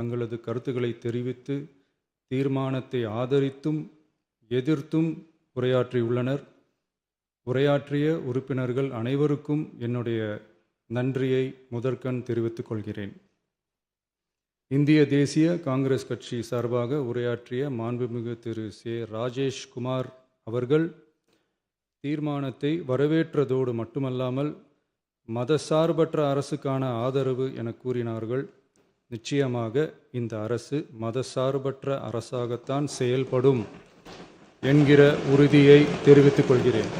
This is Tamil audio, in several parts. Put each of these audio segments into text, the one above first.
தங்களது கருத்துக்களை தெரிவித்து தீர்மானத்தை ஆதரித்தும் எதிர்த்தும் உரையாற்றியுள்ளனர். உரையாற்றிய உறுப்பினர்கள் அனைவருக்கும் என்னுடைய நன்றியை முதற்கண் தெரிவித்துக் கொள்கிறேன். இந்திய தேசிய காங்கிரஸ் கட்சி சார்பாக உரையாற்றிய மாண்புமிகு திரு சே. ராஜேஷ்குமார் அவர்கள் தீர்மானத்தை வரவேற்றதோடு மட்டுமல்லாமல் மதசார்பற்ற அரசுக்கான ஆதரவு என கூறினார்கள். நிச்சயமாக இந்த அரசு மதசார்பற்ற அரசாகத்தான் செயல்படும் என்கிற உறுதியை தெரிவித்துக் கொள்கிறேன்.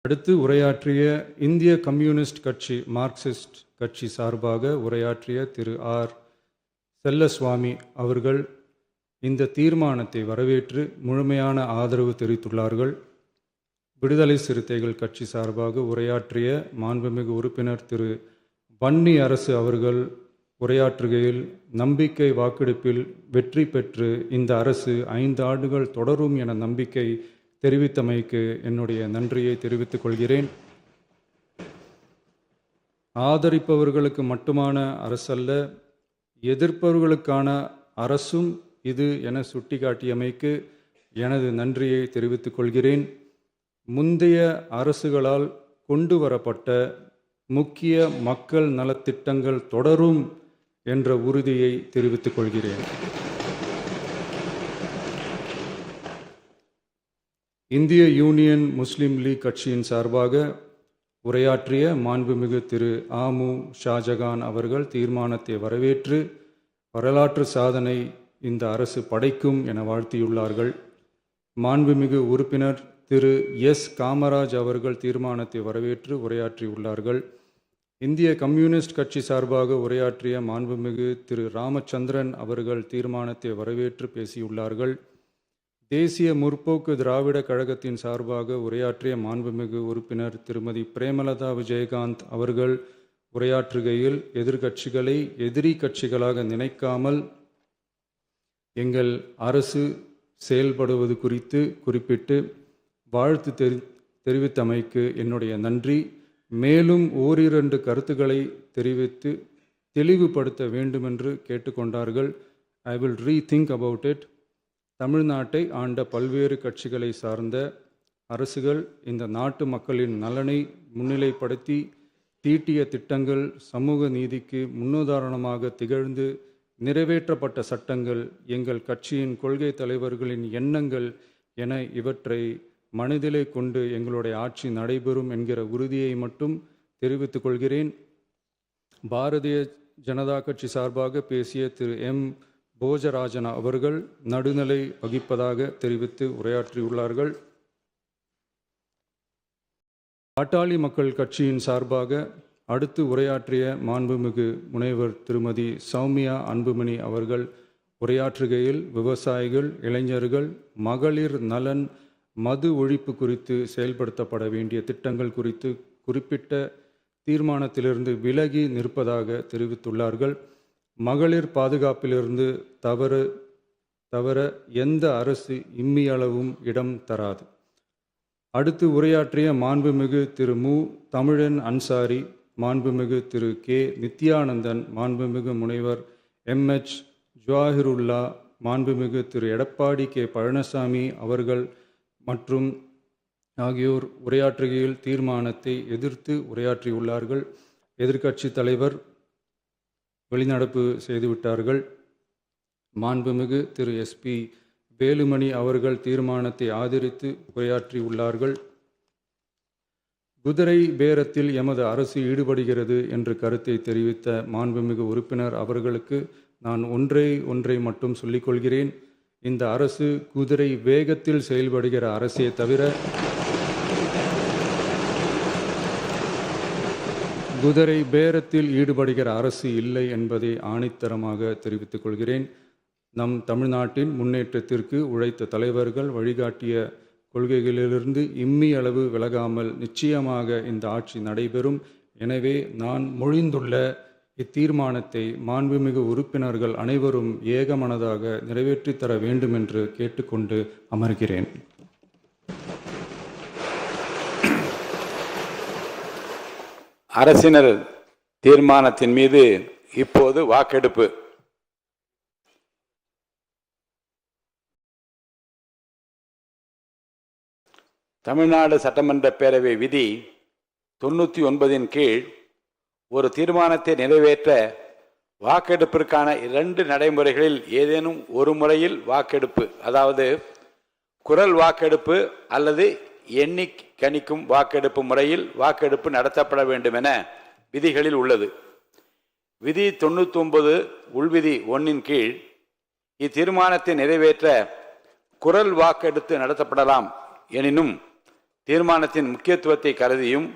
அடுத்து உரையாற்றிய இந்திய கம்யூனிஸ்ட் கட்சி மார்க்சிஸ்ட் கட்சி சார்பாக உரையாற்றிய திரு ஆர். செல்லசுவாமி அவர்கள் இந்த தீர்மானத்தை வரவேற்று முழுமையான ஆதரவு தெரிவித்துள்ளார்கள். விடுதலை சிறுத்தைகள் கட்சி சார்பாக உரையாற்றிய மாண்புமிகு உறுப்பினர் திரு வன்னி அரசு அவர்கள் உரையாற்றுகையில் நம்பிக்கை வாக்கெடுப்பில் வெற்றி பெற்று இந்த அரசு 5 ஆண்டுகள் தொடரும் என நம்பிக்கை தெரிவித்தமைக்கு என்னுடைய நன்றியை தெரிவித்துக் கொள்கிறேன். ஆதரிப்பவர்களுக்கு மட்டுமான அரசல்ல, எதிர்ப்பவர்களுக்கான அரசும் இது என சுட்டிக்காட்டியமைக்கு எனது நன்றியை தெரிவித்துக் கொள்கிறேன். முந்தைய அரசுகளால் கொண்டு வரப்பட்ட முக்கிய மக்கள் நலத்திட்டங்கள் தொடரும் என்ற உறுதியை தெரிவித்துக் கொள்கிறேன். இந்திய யூனியன் முஸ்லீம் லீக் கட்சியின் சார்பாக உரையாற்றிய மாண்புமிகு திரு ஆமு ஷாஜகான் அவர்கள் தீர்மானத்தை வரவேற்று வரலாற்று சாதனை இந்த அரசு படைக்கும் என வாழ்த்தியுள்ளார்கள். மாண்புமிகு உறுப்பினர் திரு எஸ். காமராஜ் அவர்கள் தீர்மானத்தை வரவேற்று உரையாற்றியுள்ளார்கள். இந்திய கம்யூனிஸ்ட் கட்சி சார்பாக உரையாற்றிய மாண்புமிகு திரு ராமச்சந்திரன் அவர்கள் தீர்மானத்தை வரவேற்று பேசியுள்ளார்கள். தேசிய முற்போக்கு திராவிட கழகத்தின் சார்பாக உரையாற்றிய மாண்புமிகு உறுப்பினர் திருமதி பிரேமலதா விஜயகாந்த் அவர்கள் உரையாற்றுகையில் எதிர்கட்சிகளை எதிரி கட்சிகளாக நினைக்காமல் எங்கள் அரசு செயல்படுவது குறித்து குறிப்பிட்டு வாழ்த்து தெரிவித்தமைக்கு என்னுடைய நன்றி. மேலும் ஓரிரண்டு கருத்துக்களை தெரிவித்து தெளிவுபடுத்த வேண்டுமென்று கேட்டுக்கொண்டார்கள். I will rethink about it. தமிழ்நாட்டை ஆண்ட பல்வேறு கட்சிகளை சார்ந்த அரசுகள் இந்த நாட்டு மக்களின் நலனை முன்னிலைப்படுத்தி தீட்டிய திட்டங்கள் சமூக நீதிக்கு முன்னுதாரணமாக திகழ்ந்து நிறைவேற்றப்பட்ட சட்டங்கள் எங்கள் கட்சியின் கொள்கை தலைவர்களின் எண்ணங்கள் என இவற்றை மனதிலே கொண்டு எங்களுடைய ஆட்சி நடைபெறும் என்கிற உறுதியை மட்டும் தெரிவித்துக் கொள்கிறேன். பாரதிய ஜனதா கட்சி சார்பாக பேசிய திரு எம். போஜராஜன் அவர்கள் நடுநிலை வகிப்பதாக தெரிவித்து உரையாற்றியுள்ளார்கள். பாட்டாளி மக்கள் கட்சியின் சார்பாக அடுத்து உரையாற்றிய மாண்புமிகு முனைவர் திருமதி சௌமியா அன்புமணி அவர்கள் உரையாற்றுகையில் விவசாயிகள், இளைஞர்கள், மகளிர் நலன், மது ஒழிப்பு குறித்து செயல்படுத்தப்பட வேண்டிய திட்டங்கள் குறித்து குறிப்பிட்ட தீர்மானத்திலிருந்து விலகி நிற்பதாக தெரிவித்துள்ளார்கள். மகளிர் பாதுகாப்பிலிருந்து தவிர எந்த அரசு இம்மியளவும் இடம் தராது. அடுத்து உரையாற்றிய மாண்புமிகு திரு மு. தமிழன் அன்சாரி, மாண்புமிகு திரு கே. நித்யானந்தன், மாண்புமிகு முனைவர் எம்.எச். ஜவாஹிருல்லா, மாண்புமிகு திரு எடப்பாடி கே. பழனிசாமி அவர்கள் மற்றும் ஆகியோர் உரையாற்றுகையில் தீர்மானத்தை எதிர்த்து உரையாற்றியுள்ளார்கள். எதிர்க்கட்சி தலைவர் வெளிநடப்பு செய்துவிட்டார்கள். மாண்புமிகு திரு எஸ்.பி. வேலுமணி அவர்கள் தீர்மானத்தை ஆதரித்து உரையாற்றியுள்ளார்கள். குதிரை பேரத்தில் எமது அரசு ஈடுபடுகிறது என்ற கருத்தை தெரிவித்த மாண்புமிகு உறுப்பினர் அவர்களுக்கு நான் ஒன்றை மட்டும் சொல்லிக்கொள்கிறேன். இந்த அரசு குதிரை வேகத்தில் செயல்படுகிற அரசே தவிர குதிரை பேரத்தில் ஈடுபடுகிற அரசு இல்லை என்பதை ஆணித்தரமாக தெரிவித்துக் கொள்கிறேன். நம் தமிழ்நாட்டின் முன்னேற்றத்திற்கு உழைத்த தலைவர்கள் வழிகாட்டிய கொள்கைகளிலிருந்து இம்மி அளவு விலகாமல் நிச்சயமாக இந்த ஆட்சி நடைபெறும். எனவே நான் மொழிந்துள்ள இத்தீர்மானத்தை மாண்புமிகு உறுப்பினர்கள் அனைவரும் ஏகமனதாக நிறைவேற்றித் தர வேண்டும் என்று கேட்டுக்கொண்டு அமர்கிறேன். அரசினர் தீர்மானத்தின் மீது இப்போது வாக்கெடுப்பு. தமிழ்நாடு சட்டமன்ற பேரவை விதி 99 கீழ் ஒரு தீர்மானத்தை நிறைவேற்ற வாக்கெடுப்பிற்கான 2 நடைமுறைகளில் ஏதேனும் ஒரு முறையில் வாக்கெடுப்பு, அதாவது குரல் வாக்கெடுப்பு அல்லது எண்ணி கணிக்கும் வாக்கெடுப்பு முறையில் வாக்கெடுப்பு நடத்தப்பட வேண்டும் என விதிகளில் உள்ளது. விதி 99 உள்விதி 1 கீழ் இத்தீர்மானத்தை நிறைவேற்ற குரல் வாக்கெடுத்து நடத்தப்படலாம். எனினும் தீர்மானத்தின் முக்கியத்துவத்தை கருதியும்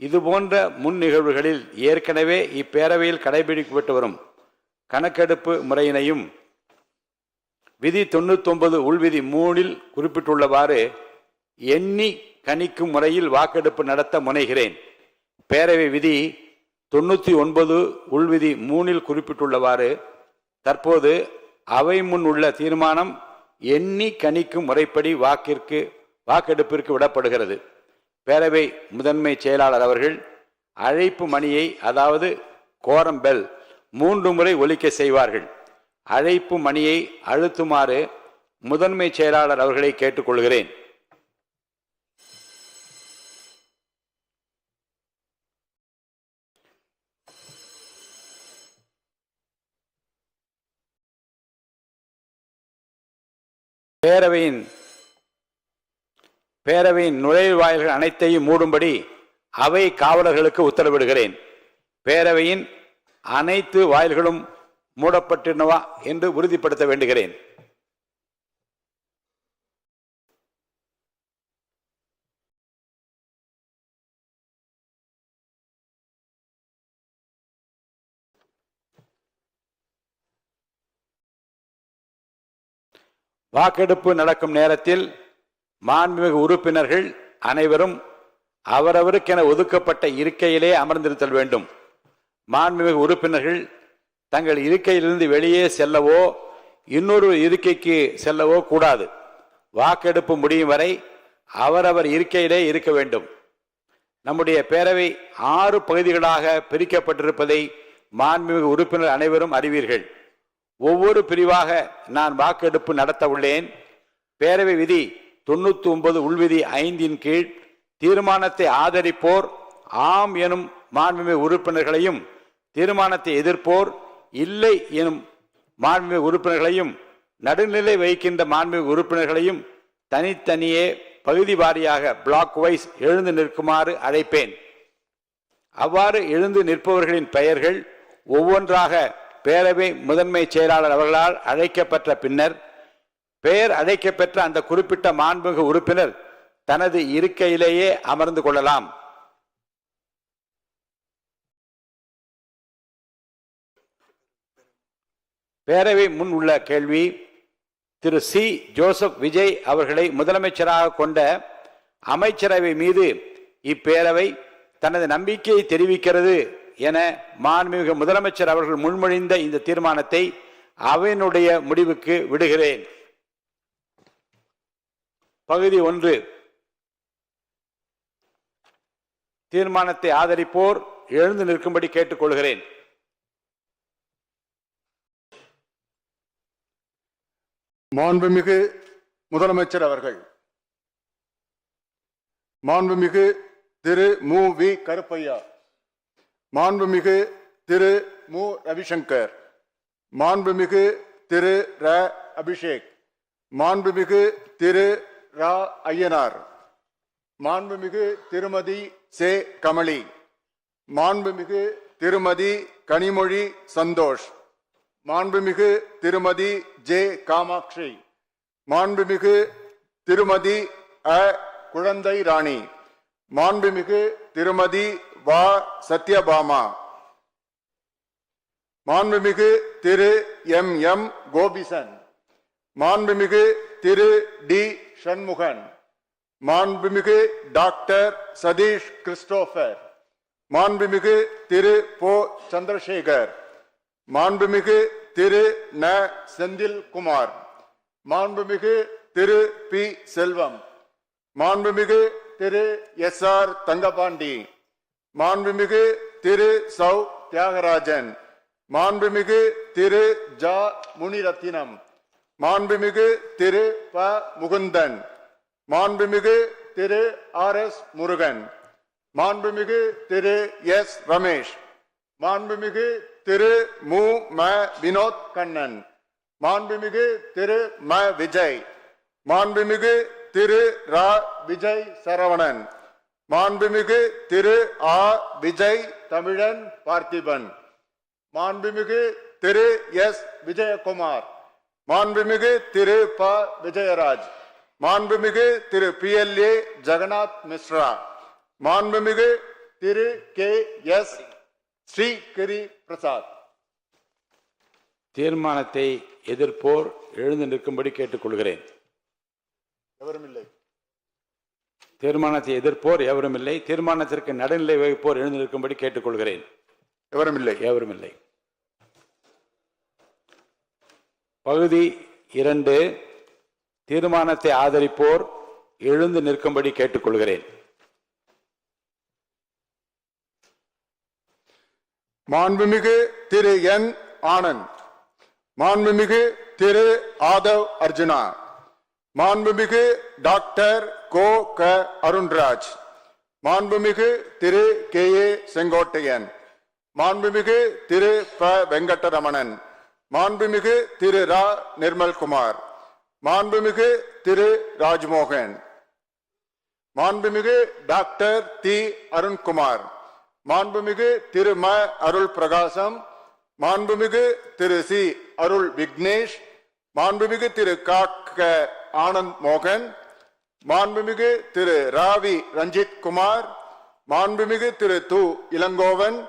இதுபோன்ற முன் நிகழ்வுகளில் ஏற்கனவே இப்பேரவையில் கடைபிடிக்கப்பட்டு வரும் கணக்கெடுப்பு முறையினையும் விதி 99 உள்விதி 3 குறிப்பிட்டுள்ளவாறு எண்ணி கணிக்கும் முறையில் வாக்கெடுப்பு நடத்த முனைகிறேன். பேரவை விதி 99 உள்விதி 3 குறிப்பிட்டுள்ளவாறு தற்போது அவை முன் உள்ள தீர்மானம் எண்ணி கணிக்கும் முறைப்படி வாக்கெடுப்பிற்கு விடப்படுகிறது. பேரவை முதன்மை செயலாளர் அவர்கள் அழைப்பு மணியை, அதாவது கோரம் பெல் 3 முறை ஒலிக்க செய்வார்கள். அழைப்பு மணியை அழுத்துமாறு முதன்மை செயலாளர் அவர்களை கேட்டுக்கொள்கிறேன். பேரவையின் நுழைவாயில்கள் அனைத்தையும் மூடும்படி அவை காவலர்களுக்கு உத்தரவிடுகிறேன். பேரவையின் அனைத்து வாயில்களும் மூடப்பட்டிருந்தவா என்று உறுதிப்படுத்த வேண்டுகிறேன். வாக்கெடுப்பு நடக்கும் நேரத்தில் மாண்புமிகு உறுப்பினர்கள் அனைவரும் அவரவருக்கென ஒதுக்கப்பட்ட இருக்கையிலே அமர்ந்திருத்தல் வேண்டும். மாண்புமிகு உறுப்பினர்கள் தங்கள் இருக்கையிலிருந்து வெளியே செல்லவோ இன்னொரு இருக்கைக்கு செல்லவோ கூடாது. வாக்கெடுப்பு முடியும் வரை அவரவர் இருக்கையிலே இருக்க வேண்டும். நம்முடைய பேரவை 6 பகுதிகளாக பிரிக்கப்பட்டிருப்பதை மாண்புமிகு உறுப்பினர் அனைவரும் அறிவீர்கள். ஒவ்வொரு பிரிவாக நான் வாக்கெடுப்பு நடத்த உள்ளேன். பேரவை விதி 99 உள்விதி 5 கீழ் தீர்மானத்தை ஆதரிப்போர் ஆம் எனும் மாண்புமிகு உறுப்பினர்களையும், தீர்மானத்தை எதிர்ப்போர் இல்லை எனும் மாண்புமிகு உறுப்பினர்களையும், நடுநிலை வகிக்கின்ற மாண்புமிகு உறுப்பினர்களையும் தனித்தனியே பகுதி வாரியாக பிளாக் வைஸ் எழுந்து நிற்குமாறு அழைப்பேன். அவ்வாறு எழுந்து நிற்பவர்களின் பெயர்கள் ஒவ்வொன்றாக பேரவை முதன்மை செயலாளர் அவர்களால் அழைக்கப்பட்ட பின்னர் பெயர் அழைக்கப்பெற்ற அந்த குறிப்பிட்ட மாண்புமிகு உறுப்பினர் தனது இருக்கையிலேயே அமர்ந்து கொள்ளலாம். பேரவை முன் உள்ள கேள்வி: திரு சி. ஜோசப் விஜய் அவர்களை முதலமைச்சராக கொண்ட அமைச்சரவை மீது இப்பேரவை தனது நம்பிக்கையை தெரிவிக்கிறது என மாண்புமிகு முதலமைச்சர் அவர்கள் முன்மொழிந்த இந்த தீர்மானத்தை அவையினுடைய முடிவுக்கு விடுகிறேன். பகுதி 1. தீர்மானத்தை ஆதரிப்போர் எழுந்து நிற்கும்படி கேட்டுக்கொள்கிறேன். மாண்புமிகு முதலமைச்சர் அவர்கள். மாண்புமிகு திரு மு. வி. கருப்பையா, மாண்புமிகு திரு மு. ரவிசங்கர், மாண்புமிகு திரு ர. அபிஷேக், மாண்புமிகு திரு ரா. ஐயனார், மாண்புமிகு திருமதி சே. கமலி, மாண்புமிகு திருமதி கனிமொழி சந்தோஷ், மாண்புமிகு திருமதி ஜே. காமாட்சி, மாண்புமிகு திருமதி அ. குழந்தை ராணி, மாண்புமிகு திருமதி வா. சத்யபாமா, மாண்புமிகு திரு எம். எம். கோபிசன், மாண்புமிகு திரு டி. சண்முகன், மாண்புமிகு டாக்டர் சதீஷ் கிறிஸ்டோபர், மாண்புமிகு திரு போ. சந்திரசேகர், மாண்புமிகு திரு ந. செந்தில் குமார், மாண்புமிகு திரு பி. செல்வம், மாண்புமிகு திரு எஸ். ஆர். தங்கபாண்டி, மாண்புமிகு திரு சௌ தியாகராஜன், மாண்புமிகு திரு ஜா முனிரத்தினம், மாண்புமிகு திரு ப முகுந்தன், மாண்புமிகு திரு ஆர்.எஸ். முருகன், மாண்புமிகு திரு எஸ். ரமேஷ், மாண்புமிகு திரு மு. ம. வினோத் கண்ணன், மாண்புமிகு திரு ம. விஜய், மாண்புமிகு திரு ரா. விஜய் சரவணன், மாண்புமிகு திரு ஆ. விஜய் தமிழன் பார்த்திபன், மாண்புமிகு திரு எஸ். விஜயகுமார், மாண்புமிகு திரு ப. விஜயராஜ், மாண்புமிகு திரு PLA ஜெகநாத் மிஸ்ரா, மாண்புமிகு திரு கே. எஸ். ஸ்ரீகிரி பிரசாத். தீர்மானத்தை எதிர்ப்போர் எழுந்து நிற்கும்படி கேட்டுக்கொள்கிறேன். எவரும் இல்லை. தீர்மானத்தை எதிர்ப்போர் எவரும் இல்லை. தீர்மானத்திற்கு நடுநிலை வகிப்போர் எழுந்து நிற்கும்படி கேட்டுக்கொள்கிறேன். எவரும் இல்லை. எவரும் இல்லை. பகுதி 2, தீர்மானத்தை ஆதரிப்போர் எழுந்து நிற்கும்படி கேட்டுக்கொள்கிறேன். மாண்புமிகு திரு என். ஆனந்த், மாண்புமிகு திரு ஆதவ் அர்ஜுனா, மாண்புமிகு டாக்டர் கோ. க. அருண்ராஜ், மாண்புமிகு திரு கே.ஏ. செங்கோட்டையன், மாண்புமிகு திரு ப. வெங்கடரமணன், மாண்புமிகு திரு ரா. நிர்மல்குமார், மாண்புமிகு திரு ராஜ்மோகன், மாண்புமிகு டாக்டர் தி. அருண்குமார், மாண்புமிகு திரு ம. அருள் பிரகாசம், மாண்புமிகு திரு சி. அருள் விக்னேஷ், மாண்புமிகு திரு கா. க. ஆனந்த் மோகன், மாண்புமிகு திரு ராவி ரஞ்சித் குமார், மாண்புமிகு திரு து. இளங்கோவன்,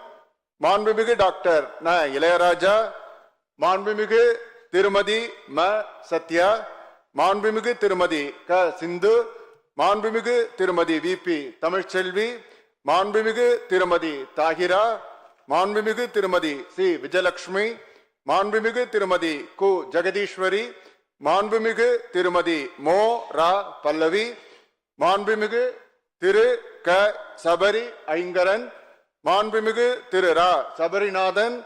மாண்புமிகு டாக்டர் ந. இளையராஜா, மாண்புமிகு திருமதி ம. சத்யா, மாண்புமிகு திருமதி க. சிந்து, மாண்புமிகு திருமதி VP தமிழ்ச்செல்வி, மாண்புமிகு திருமதி தாகிரா, மாண்புமிகு திருமதி சி. விஜயலட்சுமி, மாண்புமிகு திருமதி கு. ஜெகதீஸ்வரி, மாண்புமிகு திருமதி மோ. ரா. பல்லவி, மாண்புமிகு திரு க. சபரி ஐங்கரன், மாண்புமிகு திரு ரா. சபரிநாதன்,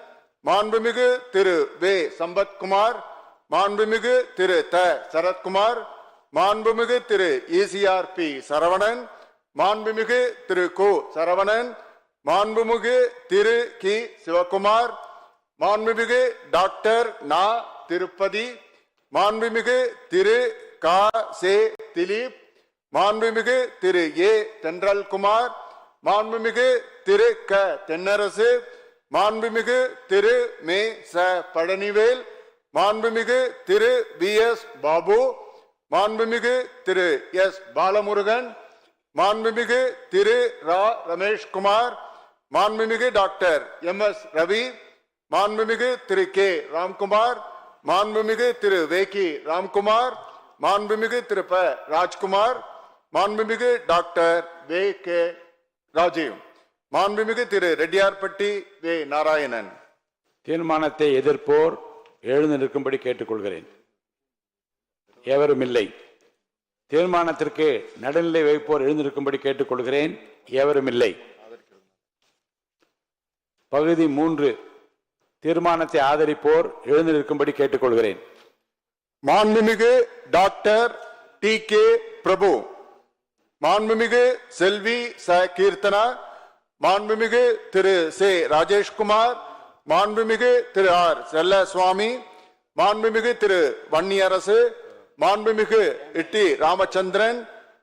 மாண்புமிகு திரு வே. சம்பத்குமார், மாண்புமிகு திரு த. சரத்குமார், மாண்புமிகு திரு ECRP சரவணன், மாண்புமிகு திரு கு. சரவணன், மாண்புமிகு திரு கி. சிவகுமார், மாண்புமிகு டாக்டர் நா. திருப்பதி, மாண்புமிகு திரு கா. சே. திலீப், மாண்புமிகு திரு ஏ. தென்றல்குமார், மாண்புமிகு திரு க. தென்னரசு, மாண்புமிகு திரு மே. ச. பழனிவேல், மாண்புமிகு திரு BS பாபு, மாண்புமிகு திரு எஸ். பாலமுருகன், மாண்புமிகு திரு ரா. ரமேஷ்குமார், மாண்புமிகு டாக்டர் MS ரவி, மாண்புமிகு திரு கே. ராம்குமார், மாண்புமிகு திரு வேக்கி ராம்குமார், மாண்புமிகு திரு ப. ராஜ்குமார், மாண்புமிகு டாக்டர் வே. கே. ராஜீவ், மாண்புமிகு திரு ரெட்டியார்பட்டி வே. நாராயணன். தீர்மானத்தை எதிர்ப்போர் எழுந்து நிற்கும்படி கேட்டுக்கொள்கிறேன். எவரும் இல்லை. தீர்மானத்திற்கு நடுநிலை வகிப்போர் எழுந்திருக்கும்படி கேட்டுக்கொள்கிறேன். எவரும் இல்லை. பகுதி 3, தீர்மானத்தை ஆதரிப்போர் எழுந்திருக்கும்படி கேட்டுக்கொள்கிறேன். மாண்புமிகு டாக்டர் T.K. பிரபு, மாண்புமிகு செல்வி ச. கீர்த்தனா, மாண்புமிகு திரு சே. ராஜேஷ்குமார், மாண்புமிகு திரு ஆர். செல்லசுவாமி, மாண்புமிகு திரு வன்னியரசு, மாண்புமிகு டி. ராமச்சந்திரன்,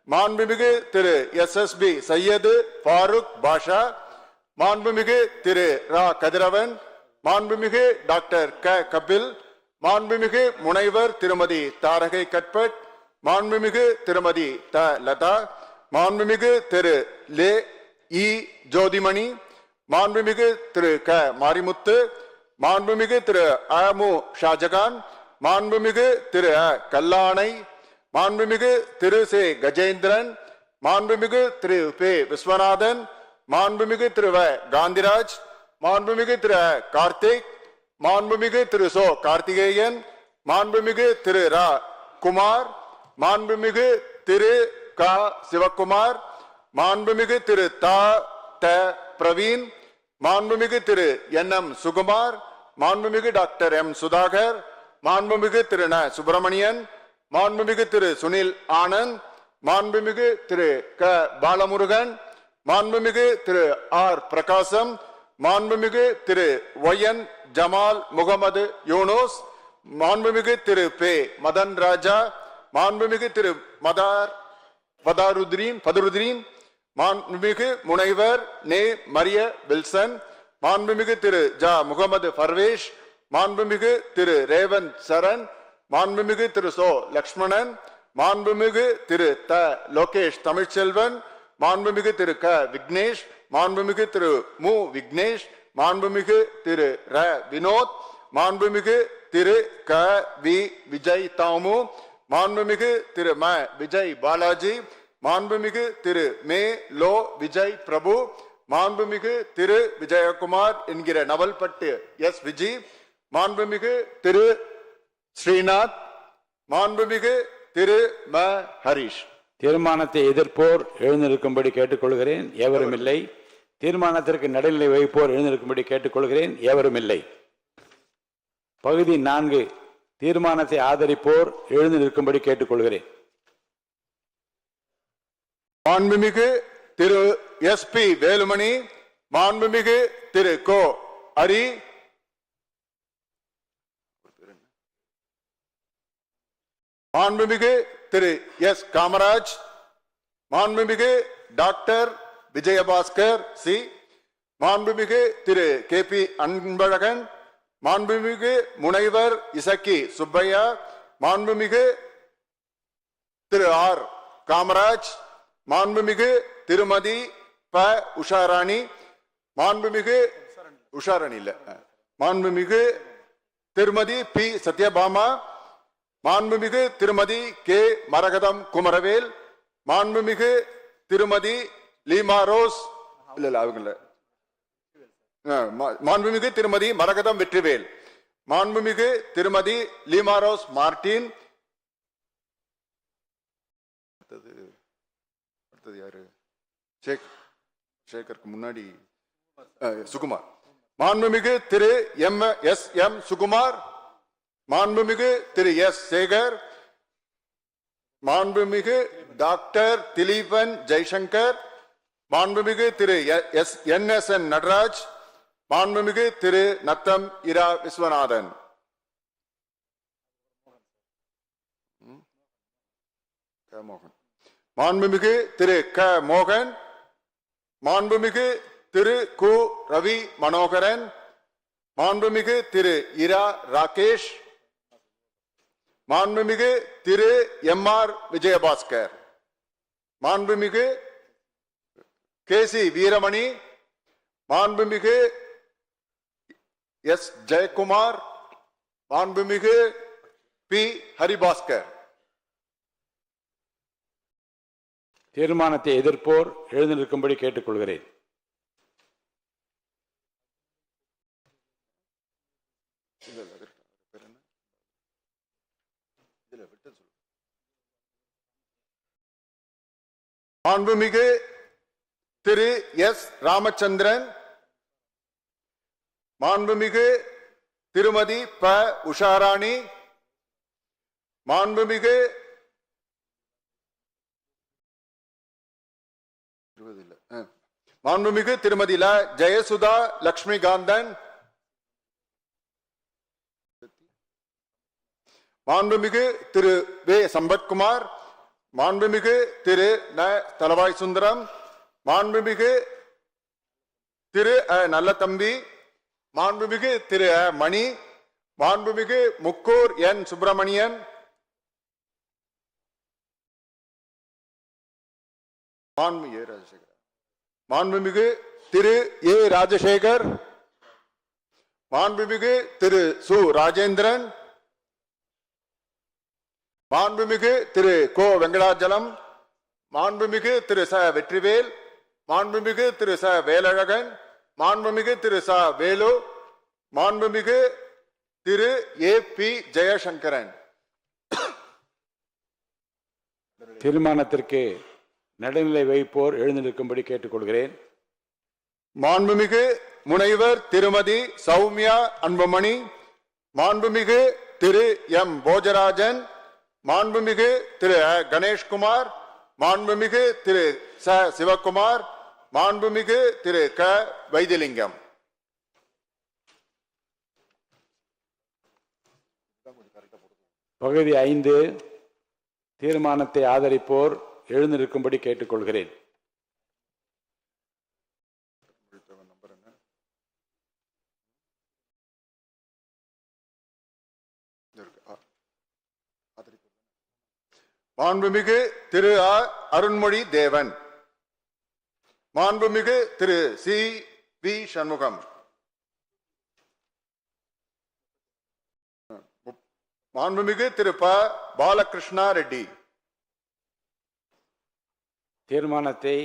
மாண்புமிகு திரு SSB சையது ஃபாரூக் பாஷா, மாண்புமிகு திரு ரா. கதிரவன், மாண்புமிகு டாக்டர் க. கபில், மாண்புமிகு முனைவர் திருமதி தாரகை கட்பட், மாண்புமிகு திருமதி த. லதா, மாண்புமிகு திரு லே. இ. ஜோதிமணி, மாண்புமிகு திரு க. மாரிமுத்து, மாண்புமிகு திரு அ. மு. ஷாஜகான், மாண்புமிகு திரு அ. கல்லானை, மாண்புமிகு திரு சே. கஜேந்திரன், மாண்புமிகு திரு பே. விஸ்வநாதன், மாண்புமிகு திரு வ. காந்திராஜ், மாண்புமிகு திரு அ. கார்த்திக், மாண்புமிகு திரு சோ. கார்த்திகேயன், மாண்புமிகு திரு ரா. குமார், மாண்புமிகு திரு க. சிவக்குமார், மாண்புமிகு திரு த. டாக்டர் பிரவீன், மாண்புமிகு திரு என்.எம். சுகுமார், மாண்புமிகு டாக்டர் எம். சுதாகர், மாண்புமிகு திரு ந. சுப்பிரமணியன், மாண்புமிகு திரு சுனில் ஆனந்த், மாண்புமிகு திரு க. பாலமுருகன், மாண்புமிகு திரு ஆர். பிரகாசம், மாண்புமிகு திரு ஒய்.என். ஜமால் முகமது யூனுஸ், மாண்புமிகு திரு பே. மதன் ராஜா, மாண்புமிகு திரு பதருதீன், மாண்புமிகு முனைவர் நே. மரிய வில்சன், மாண்புமிகு திரு ஜ. முகமது பர்வேஷ், மாண்புமிகு திரு ரேவந்த் சரண், மாண்புமிகு திரு சோ. லக்ஷ்மணன், மாண்புமிகு திரு த. லோகேஷ் தமிழ்ச்செல்வன், மாண்புமிகு திரு க. விக்னேஷ், மாண்புமிகு திரு மு. விக்னேஷ், மாண்புமிகு திரு ர. வினோத், மாண்புமிகு திரு க. வி. விஜய் தாமு, மாண்புமிகு திரு ம. விஜய் பாலாஜி, மாண்புமிகு திரு மே. லோ. விஜய் பிரபு, மாண்புமிகு திரு விஜயகுமார் என்கிற நவல்பட்டு எஸ். விஜி, மாண்புமிகு திரு ஸ்ரீநாத், மாண்புமிகு திரு ம. ஹரிஷ். தீர்மானத்தை எதிர்ப்போர் எழுந்திருக்கும்படி கேட்டுக்கொள்கிறேன். எவரும் இல்லை. தீர்மானத்திற்கு நடுநிலை வகிப்போர் எழுந்திருக்கும்படி கேட்டுக்கொள்கிறேன். எவரும் இல்லை. பகுதி 4, தீர்மானத்தை ஆதரிப்போர் எழுந்து நிற்கும்படி கேட்டுக்கொள்கிறேன். மாண்புமிகு திரு எஸ். பி. வேலுமணி, மாண்புமிகு திரு கோ. ஹரி, மாண்புமிகு திரு எஸ். காமராஜ், மாண்புமிகு டாக்டர் விஜயபாஸ்கர் சி, மாண்புமிகு திரு கே. பி. அன்பழகன், மாண்புமிகு முனைவர் இசக்கி சுப்பையா, மாண்புமிகு திரு ஆர். காமராஜ், மாண்புமிகு திருமதி ப. உஷாராணி, மாண்புமிகு உஷாராணி இல்ல, மாண்புமிகு திருமதி பி. சத்யபாமா, மாண்புமிகு திருமதி கே. மரகதம் குமரவேல், மாண்புமிகு திருமதி லீமா ரோஸ் இல்ல அவங்க மாண்புமிகு திருமதி மரகதம் வெற்றிவேல், மாண்புமிகு திருமதி லீமாரோஸ் மார்டின், அடுத்தது யாரு? சேகருக்கு முன்னாடி சுகுமார், மாண்புமிகு திரு எம். சுகுமார், மாண்புமிகு திரு எஸ். சேகர், மாண்புமிகு டாக்டர் திலீபன் ஜெய்சங்கர், மாண்புமிகு திரு என்.எஸ்.என். நடராஜ், மாண்புமிகு திரு நத்தம் இரா விஸ்வநாதன். மாண்புமிகு திரு க. மோகன், மாண்புமிகு திரு கு. ரவி மனோகரன், மாண்புமிகு திரு இரா ராகேஷ், மாண்புமிகு திரு எம். ஆர். விஜயபாஸ்கர், மாண்புமிகு கே. சி. வீரமணி, மாண்புமிகு எஸ். ஜெயக்குமார், மாண்புமிகு பி. ஹரிபாஸ்கர். தீர்மானத்தை எதிர்ப்போர் எழுந்து நிற்கும்படி கேட்டுக்கொள்கிறேன். மாண்புமிகு திரு எஸ். ராமச்சந்திரன், மாண்புமிகு திருமதி ப. உஷாராணி, மாண்புமிகு மாண்புமிகு திருமதி ல. ஜெயசுதா லட்சுமிகாந்தன், மாண்புமிகு திரு வே. சம்பத்குமார், மாண்புமிகு திரு ந. தலவாய் சுந்தரம், மாண்புமிகு திரு நல்லதம்பி, மாண்புமிகு திரு மணி, மாண்புமிகு முக்கூர் என். சுப்பிரமணியன், மாண்புமிகு திரு ஏ. ராஜசேகர், மாண்புமிகு திரு சு. ராஜேந்திரன், மாண்புமிகு திரு கோ. வெங்கடாஜலம், மாண்புமிகு திரு ச. வெற்றிவேல், மாண்புமிகு திரு ச. வேலழகன், மாண்புமிகு திரு ச. வேலு, மாண்புமிகு திரு ஏ. பி. ஜெயசங்கரன். தீர்மானத்திற்கு நடுநிலை வைப்போர் எழுந்து நிற்கும்படி கேட்டுக்கொள்கிறேன். மாண்புமிகு முனைவர் திருமதி சௌமியா அன்புமணி, மாண்புமிகு திரு எம் போஜராஜன், மாண்புமிகு திரு கணேஷ்குமார், மாண்புமிகு திரு ச சிவகுமார், மாண்புமிகு திரு க வைத்திலிங்கம். பகுதி 5 தீர்மானத்தை ஆதரிப்போர் எழுந்திருக்கும்படி கேட்டுக்கொள்கிறேன். மாண்புமிகு திரு அருண்மொழி தேவன், மாண்புமிகு திரு சி வி சண்முகம், மாண்புமிகு திரு ப பாலகிருஷ்ணா ரெட்டி. தீர்மானத்தை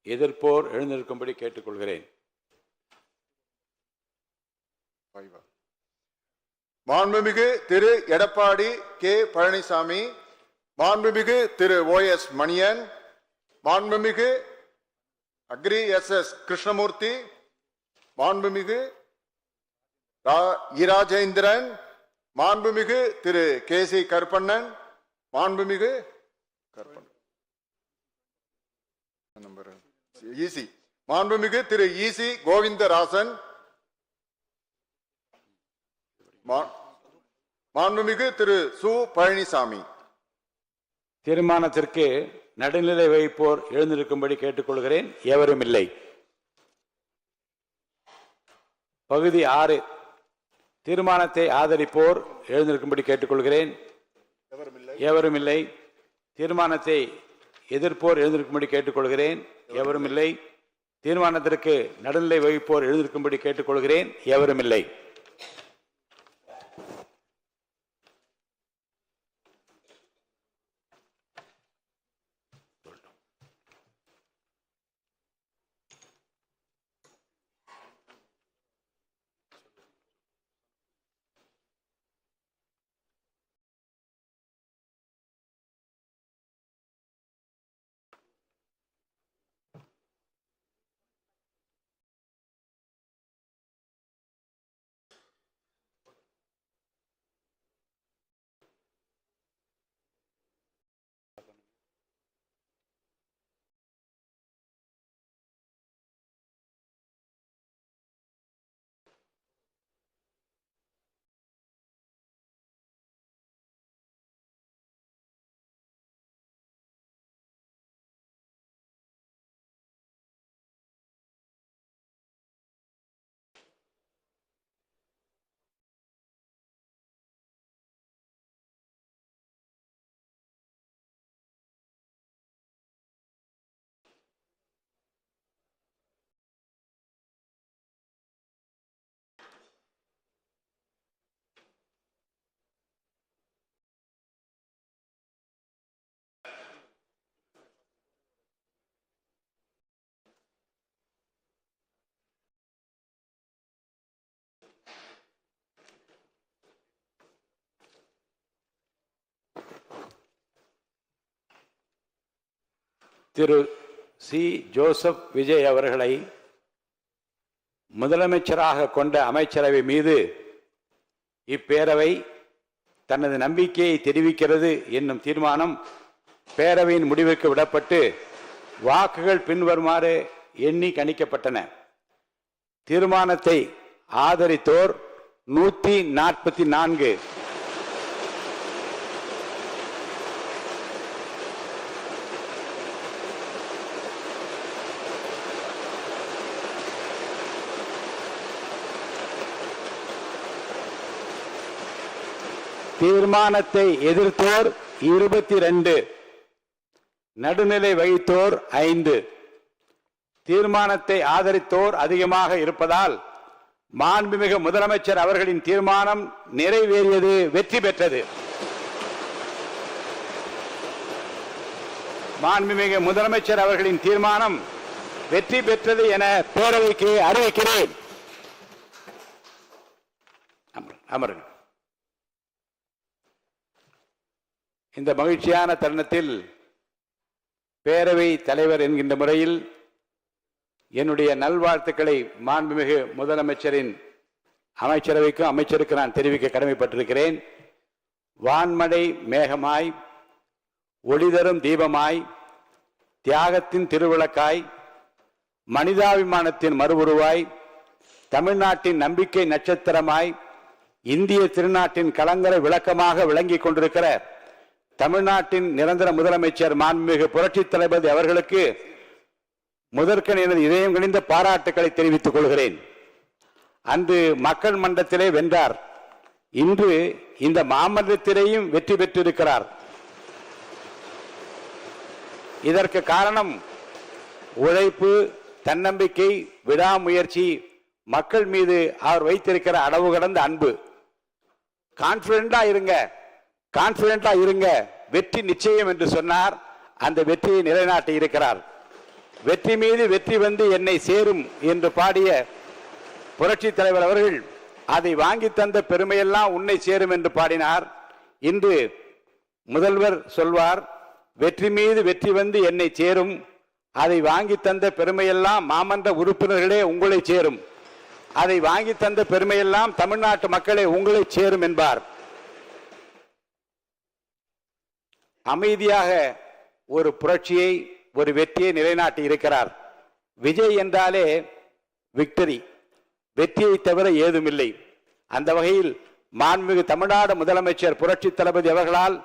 எதிர்ப்போர் எழுந்திருக்கும்படி கேட்டுக்கொள்கிறேன். மாண்புமிகு திரு எடப்பாடி கே பழனிசாமி, மாண்புமிகு திரு OS மணியன், மாண்புமிகு அக்ரி SS கிருஷ்ணமூர்த்தி, மாண்புமிகு ராஜேந்திரன், மாண்புமிகு திரு KC கருப்பண்ணன், மாண்புமிகு மாண்புமிகு திரு EC கோவிந்தராசன், மாண்புமிகு திரு சு பழனிசாமி. தீர்மானத்திற்கு நடுநிலை வகிப்போர் எழுந்திருக்கும்படி கேட்டுக்கொள்கிறேன். எவரும் இல்லை. பகுதி 6 தீர்மானத்தை ஆதரிப்போர் எழுந்திருக்கும்படி கேட்டுக்கொள்கிறேன். எவரும் இல்லை. தீர்மானத்தை எதிர்ப்போர் எழுந்திருக்கும்படி கேட்டுக்கொள்கிறேன். எவரும் இல்லை. தீர்மானத்திற்கு நடுநிலை வகிப்போர் எழுந்திருக்கும்படி கேட்டுக்கொள்கிறேன். எவரும் இல்லை. திரு சி ஜோசப் விஜய் அவர்களை முதலமைச்சராக கொண்ட அமைச்சரவை மீது இப்பேரவை தனது நம்பிக்கையை தெரிவிக்கிறது என்னும் தீர்மானம் பேரவையின் முடிவுக்கு விடப்பட்டு வாக்குகள் பின்வருமாறு எண்ணி கணிக்கப்பட்டன. தீர்மானத்தை ஆதரித்தோர் 144, தீர்மானத்தை எதிர்த்தோர் 22, நடுநிலை வகித்தோர் 5. தீர்மானத்தை ஆதரித்தோர் அதிகமாக இருப்பதால் மாண்புமிகு முதலமைச்சர் அவர்களின் தீர்மானம் நிறைவேறியது, வெற்றி பெற்றது. மாண்புமிகு முதலமைச்சர் அவர்களின் தீர்மானம் வெற்றி பெற்றது என பேரவைக்கு அறிவிக்கிறேன். அமருங்கள். இந்த மகிழ்ச்சியான தருணத்தில் பேரவை தலைவர் என்கின்ற முறையில் என்னுடைய நல்வாழ்த்துக்களை மாண்புமிகு முதலமைச்சரின் அமைச்சரவைக்கும் அமைச்சருக்கு நான் தெரிவிக்க கடமைப்பட்டிருக்கிறேன். வான்மழை மேகமாய், ஒளிதரும் தீபமாய், தியாகத்தின் திருவிளக்காய், மனிதாபிமானத்தின் மறுவுருவாய், தமிழ்நாட்டின் நம்பிக்கை நட்சத்திரமாய், இந்திய திருநாட்டின் கலங்கரை விளக்கமாக விளங்கிக் கொண்டிருக்கிற தமிழ்நாட்டின் நிரந்தர முதலமைச்சர் மாண்புமிகு புரட்சித் தளபதி அவர்களுக்கு முதற்கண் எனது இதயம் கனிந்த பாராட்டுக்களை தெரிவித்துக் கொள்கிறேன். அன்று மக்கள் மன்றத்திலே வென்றார். இன்று இந்த மாமன்றத்திலேயும் வெற்றி பெற்றிருக்கிறார். இதற்கு காரணம் உழைப்பு, தன்னம்பிக்கை, விடாமுயற்சி, மக்கள் மீது அவர் வைத்திருக்கிற அளவு கடந்த அன்பு. கான்பிடண்டா இருங்க, வெற்றி நிச்சயம் என்று சொன்னார். அந்த வெற்றியை நிலைநாட்டி இருக்கிறார். வெற்றி மீது வெற்றி வந்து என்னை சேரும் என்று பாடிய புரட்சி தலைவர் அவர்கள் அதை வாங்கி தந்த பெருமையெல்லாம் உன்னை சேரும் என்று பாடினார். இன்று முதல்வர் சொல்வார், வெற்றி மீது வெற்றி வந்து என்னை சேரும், அதை வாங்கி தந்த பெருமையெல்லாம் மாமன்ற உறுப்பினர்களே உங்களை சேரும், அதை வாங்கி தந்த பெருமையெல்லாம் தமிழ்நாட்டு மக்களே உங்களை சேரும் என்பார். அமைதியாக ஒரு புரட்சியை, ஒரு வெற்றியை நிலைநாட்டி இருக்கிறார். விஜய் என்றாலே விக்டரி, வெற்றியை தவிர ஏதுமில்லை. அந்த வகையில் மாண்புமிகு தமிழ்நாடு முதலமைச்சர் புரட்சி தளபதி அவர்களால்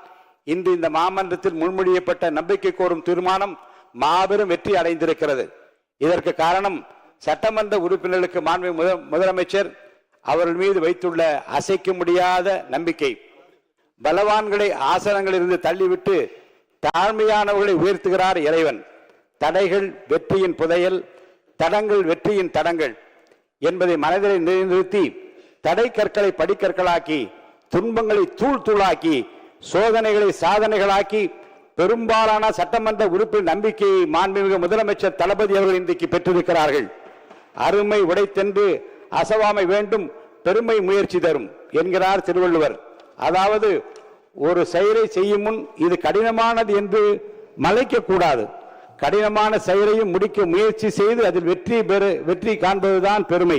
இன்று இந்த மாமன்றத்தில் முன்மொழியப்பட்ட நம்பிக்கை கோரும் தீர்மானம் மாபெரும் வெற்றி அடைந்திருக்கிறது. இதற்கு காரணம் சட்டமன்ற உறுப்பினர்களுக்கு மாண்புமிகு முதலமைச்சர் அவர்கள் மீது வைத்துள்ள அசைக்க முடியாத நம்பிக்கை. பலவான்களை ஆசனங்களிலிருந்து தள்ளிவிட்டு தாழ்மையானவர்களை உயர்த்துகிறார் இறைவன். தடைகள் வெற்றியின் புதையல், தடங்கள் வெற்றியின் தடங்கள் என்பதை மனதில் நிறுத்தி தடை கற்களை படிக்கற்களாக்கி, துன்பங்களை தூள் தூளாக்கி, சோதனைகளை சாதனைகளாக்கி பெரும்பாலான சட்டமன்ற உறுப்பினர் நம்பிக்கையை மாண்புமிகு முதலமைச்சர் தளபதி அவர்கள் இன்றைக்கு பெற்றிருக்கிறார்கள். அருமை உடைத்தென்று அசவாமை வேண்டும், பெருமை முயற்சி தரும் என்கிறார் திருவள்ளுவர். அதாவது ஒரு செயலை செய்யும் முன் இது கடினமானது என்று மலைக்க கூடாது. கடினமான செயலையும் முடிக்க முயற்சி செய்து அதில் வெற்றி காண்பதுதான் பெருமை.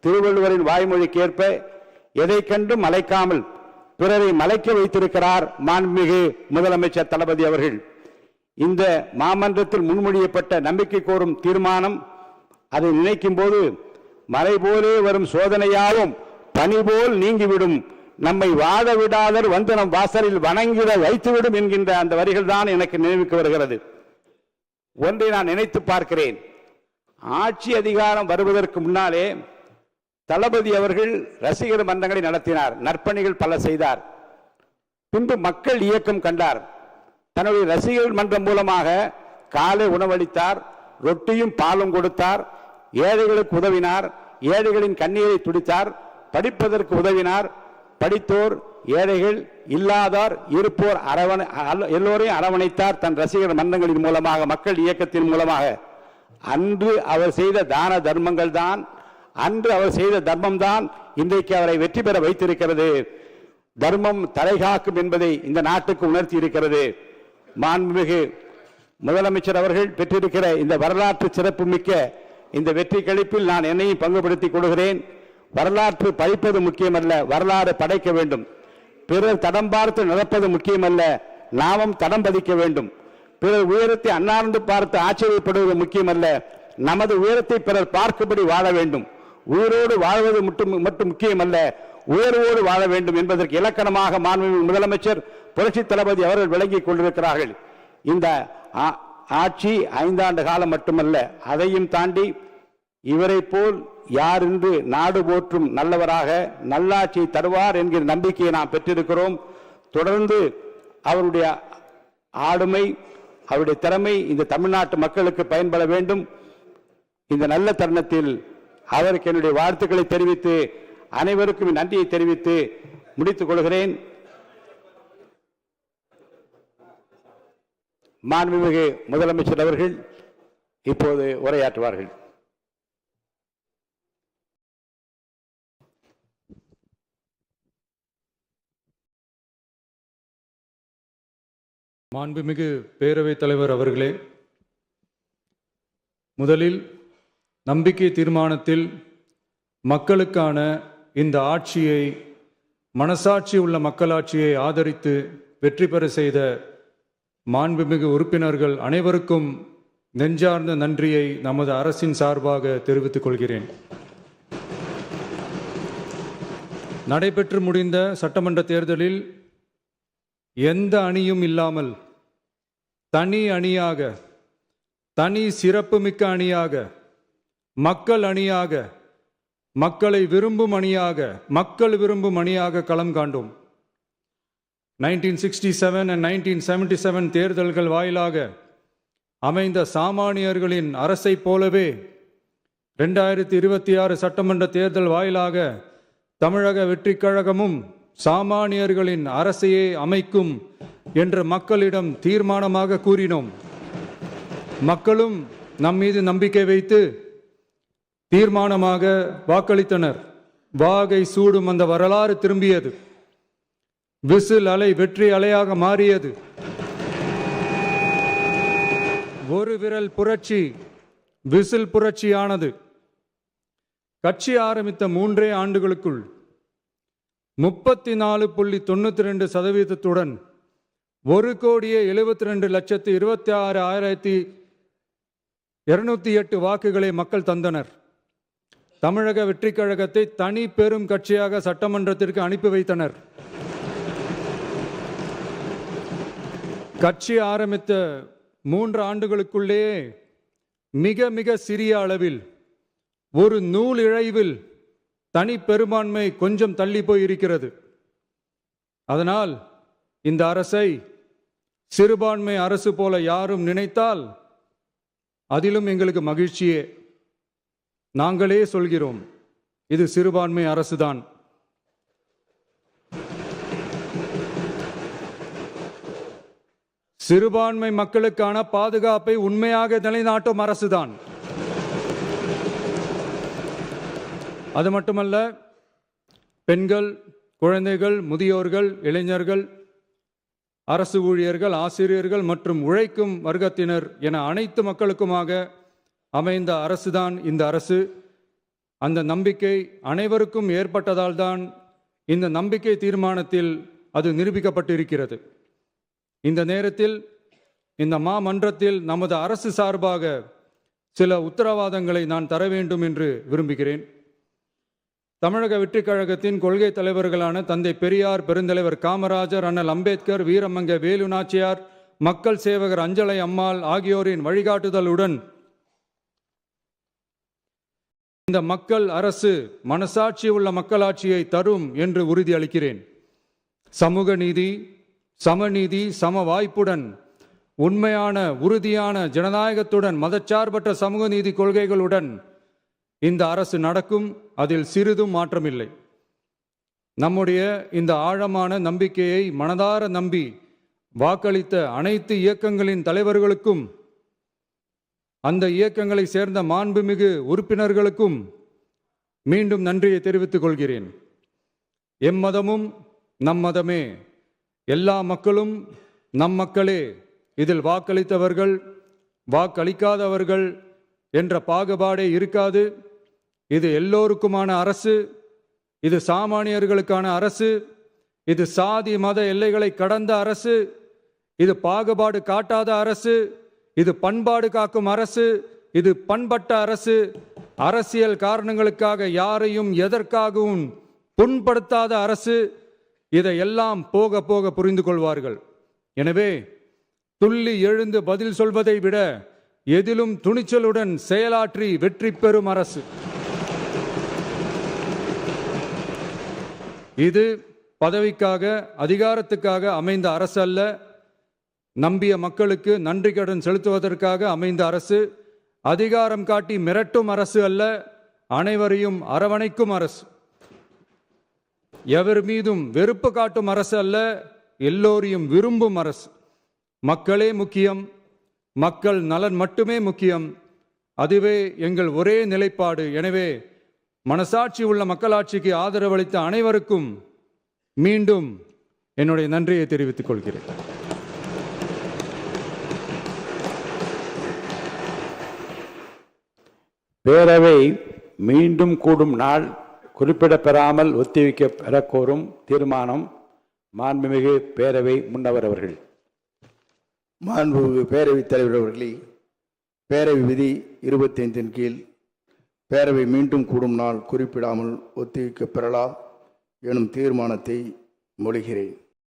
திருவள்ளுவரின் வாய்மொழிக்கேற்ப எதை கண்டும் மலைக்காமல் பிறரை மலைக்க வைத்திருக்கிறார் மாண்புமிகு முதலமைச்சர் தளபதி அவர்கள். இந்த மாமன்றத்தில் முன்மொழியப்பட்ட நம்பிக்கை கோரும் தீர்மானம், அதை நினைக்கும் போது மலை போலே வரும் சோதனையாவும் பனி போல் நீங்கிவிடும், நம்மை வாழ விடாதர் வந்து நம் வாசலில் வணங்கிட வைத்துவிடும் என்கின்ற அந்த வரிகள் தான் எனக்கு நினைவுக்கு வருகிறது. ஒன்றை நான் நினைத்து பார்க்கிறேன். ஆட்சி அதிகாரம் வருவதற்கு முன்னாலே தளபதி அவர்கள் ரசிகர் மன்றங்களை நடத்தினார், நற்பணிகள் பல செய்தார். பின்பு மக்கள் இயக்கம் கண்டார். தன்னுடைய ரசிகர் மன்றம் மூலமாக காலை உணவளித்தார், ரொட்டியும் பாலும் கொடுத்தார், ஏழைகளுக்கு உதவினார், ஏழைகளின் கண்ணீரை துடித்தார், படிப்பதற்கு உதவினார். படித்தோர், ஏழைகள், இல்லாதார், இருப்போர் எல்லோரையும் அரவணைத்தார் தன் ரசிகர் மன்றங்களின் மூலமாக, மக்கள் இயக்கத்தின் மூலமாக. அன்று அவர் செய்த தான தர்மங்கள் தான், அன்று அவர் செய்த தர்மம் தான் இன்றைக்கு அவரை வெற்றி பெற வைத்திருக்கிறது. தர்மம் தலைகாக்கும் என்பதை இந்த நாட்டுக்கு உணர்த்தி இருக்கிறது. மாண்புமிகு முதலமைச்சர் அவர்கள் பெற்றிருக்கிற இந்த வரலாற்று சிறப்பு மிக்க இந்த வெற்றி கழிப்பில் நான் என்னையும் பங்குபடுத்திக் கொள்கிறேன். வரலாற்று படிப்பது முக்கியமல்ல, வரலாறு படைக்க வேண்டும். பிறர் தடம் பார்த்து நடப்பது முக்கியமல்ல, நாமும் தடம் பதிக்க வேண்டும். பிறர் உயரத்தை அண்ணார்ந்து பார்த்து ஆச்சரியப்படுவது முக்கியமல்ல, நமது உயரத்தை பிறர் பார்க்கும்படி வாழ வேண்டும். உயிரோடு வாழ்வது மட்டும் முக்கியமல்ல, உயர்வோடு வாழ வேண்டும் என்பதற்கு இலக்கணமாக மாண்புமிகு முதலமைச்சர் புரட்சி தளபதி அவர்கள் விளங்கிக் கொண்டிருக்கிறார்கள். இந்த ஆட்சி 5 ஆண்டு காலம் மட்டுமல்ல, அதையும் தாண்டி இவரை போல் யார் என்று நாடு போற்றும் நல்லவராக நல்லாட்சியை தருவார் என்கிற நம்பிக்கையை நாம் பெற்றிருக்கிறோம். தொடர்ந்து அவருடைய ஆளுமை, அவருடைய திறமை இந்த தமிழ்நாட்டு மக்களுக்கு பயன்பட வேண்டும். இந்த நல்ல தருணத்தில் அவருக்கு என்னுடைய வாழ்த்துக்களை தெரிவித்து அனைவருக்கும் நன்றியை தெரிவித்து முடித்துக் கொள்கிறேன். மாண்புமிகு முதலமைச்சர் அவர்கள் இப்போது உரையாற்றுவார்கள். மாண்புமிகு பேரவைத் தலைவர் அவர்களே, முதலில் நம்பிக்கை தீர்மானத்தில் மக்களுக்கான இந்த ஆட்சியை, மனசாட்சி உள்ள மக்களாட்சியை ஆதரித்து வெற்றி பெற செய்த மாண்புமிகு உறுப்பினர்கள் அனைவருக்கும் நெஞ்சார்ந்த நன்றியை நமது அரசின் சார்பாக தெரிவித்துக் கொள்கிறேன். நடைபெற்று முடிந்த சட்டமன்ற தேர்தலில் எந்த அணியும் இல்லாமல் தனி அணியாக, தனி சிறப்புமிக்க அணியாக, மக்கள் அணியாக, மக்களை விரும்பும் அணியாக, மக்கள் விரும்பும் அணியாக களம் காண்டோம். 1967 and 1977 தேர்தல்கள் வாயிலாக அமைந்த சாமானியர்களின் அரசை போலவே 2026 சட்டமன்ற தேர்தல் வாயிலாக தமிழக வெற்றிக் கழகமும் சாமானியர்களின் அரசையே அமைக்கும் என்று மக்களிடம் தீர்மானமாக கூறினோம். மக்களும் நம் மீது நம்பிக்கை வைத்து தீர்மானமாக வாக்களித்தனர். வாகை சூடும் அந்த வரலாறு திரும்பியது. விசில் அலை வெற்றி அலையாக மாறியது. ஒரு விரல் புரட்சி விசில் புரட்சியானது. கட்சி ஆரம்பித்த 3 ஆண்டுகளுக்குள் 34.92% 1,72,26,208 வாக்குகளை மக்கள் தந்தனர். தமிழக வெற்றிக் கழகத்தை தனி பெரும் கட்சியாக சட்டமன்றத்திற்கு அனுப்பி வைத்தனர். கட்சி ஆரம்பித்த 3 ஆண்டுகளுக்குள்ளேயே மிக மிக சிறிய அளவில், ஒரு நூல் இழைவில் தனி பெரும்பான்மை கொஞ்சம் தள்ளி போயிருக்கிறது. அதனால் இந்த அரசை சிறுபான்மை அரசு போல யாரும் நினைத்தால் அதிலும் எங்களுக்கு மகிழ்ச்சியே. நாங்களே சொல்கிறோம், இது சிறுபான்மை அரசுதான். சிறுபான்மை மக்களுக்கான பாதுகாப்பை உண்மையாக நிலைநாட்டும் அரசுதான். அது மட்டுமல்ல, பெண்கள், குழந்தைகள், முதியோர்கள், இளைஞர்கள், அரசு ஊழியர்கள், ஆசிரியர்கள் மற்றும் உழைக்கும் வர்க்கத்தினர் என அனைத்து மக்களுக்குமாக அமைந்த அரசுதான் இந்த அரசு. அந்த நம்பிக்கை அனைவருக்கும் ஏற்பட்டதால் தான் இந்த நம்பிக்கை தீர்மானத்தில் அது நிரூபிக்கப்பட்டிருக்கிறது. இந்த நேரத்தில் இந்த மாமன்றத்தில் நமது அரசு சார்பாக சில உத்தரவாதங்களை நான் தர வேண்டும் என்று விரும்புகிறேன். தமிழக வெற்றிக் கழகத்தின் கொள்கை தலைவர்களான தந்தை பெரியார், பெருந்தலைவர் காமராஜர், அண்ணல் அம்பேத்கர், வீரமங்க வேலு நாச்சியார், மக்கள் சேவகர் அஞ்சலை அம்மாள் ஆகியோரின் வழிகாட்டுதலுடன் இந்த மக்கள் அரசு மனசாட்சி உள்ள மக்களாட்சியை தரும் என்று உறுதியளிக்கிறேன். சமூக நீதி, சமநீதி, சம வாய்ப்புடன், உண்மையான உறுதியான ஜனநாயகத்துடன், மதச்சார்பற்ற சமூக நீதி கொள்கைகளுடன் இந்த அரசு நடக்கும். அதில் சிறிதும் மாற்றமில்லை. நம்முடைய இந்த ஆழமான நம்பிக்கையை மனதார நம்பி வாக்களித்த அனைத்து இயக்கங்களின் தலைவர்களுக்கும், அந்த இயக்கங்களை சேர்ந்த மாண்புமிகு உறுப்பினர்களுக்கும் மீண்டும் நன்றியை தெரிவித்துக் கொள்கிறேன். எம்மதமும் நம் மதமே, எல்லா மக்களும் நம் மக்களே, இதில் வாக்களித்தவர்கள் வாக்களிக்காதவர்கள் என்ற பாகுபாடே இருக்காது. இது எல்லோருக்குமான அரசு. இது சாமானியர்களுக்கான அரசு. இது சாதி மத எல்லைகளை கடந்த அரசு. இது பாகுபாடு காட்டாத அரசு. இது பண்பாடு காக்கும் அரசு. இது பண்பட்ட அரசு. அரசியல் காரணங்களுக்காக யாரையும் எதற்காகவும் புண்படுத்தாத அரசு. இதையெல்லாம் போக போக புரிந்து கொள்வார்கள். எனவே துள்ளி எழுந்து பதில் சொல்வதை விட எதிலும் துணிச்சலுடன் செயலாற்றி வெற்றி பெறும் அரசு இது. பதவிக்காக, அதிகாரத்துக்காக அமைந்த அரசு அல்ல. நம்பிய மக்களுக்கு நன்றி கடன் செலுத்துவதற்காக அமைந்த அரசு. அதிகாரம் காட்டி மிரட்டும் அரசு அல்ல, அனைவரையும் அரவணைக்கும் அரசு. எவர் மீதும் வெறுப்பு காட்டும் அரசு அல்ல, எல்லோரையும் விரும்பும் அரசு. மக்களே முக்கியம், மக்கள் நலன் மட்டுமே முக்கியம். அதுவே எங்கள் ஒரே நிலைப்பாடு. எனவே மனசாட்சி உள்ள மக்களாட்சிக்கு ஆதரவளித்த அனைவருக்கும் மீண்டும் என்னுடைய நன்றியை தெரிவித்துக் கொள்கிறேன். பேரவை மீண்டும் கூடும் நாள் குறிப்பிடப்பெறாமல் ஒத்திவைக்க பெறக்கோரும் தீர்மானம் மாண்புமிகு பேரவை முன்னவர் அவர்கள். மாண்புமிகு பேரவைத் தலைவர் அவர்களே, பேரவை விதி 25 கீழ் பேரவை மீண்டும் கூடும் நாள் குறிப்பிடாமல் ஒத்திவைக்க பெறலாம் எனும் தீர்மானத்தை மொழிகிறேன்.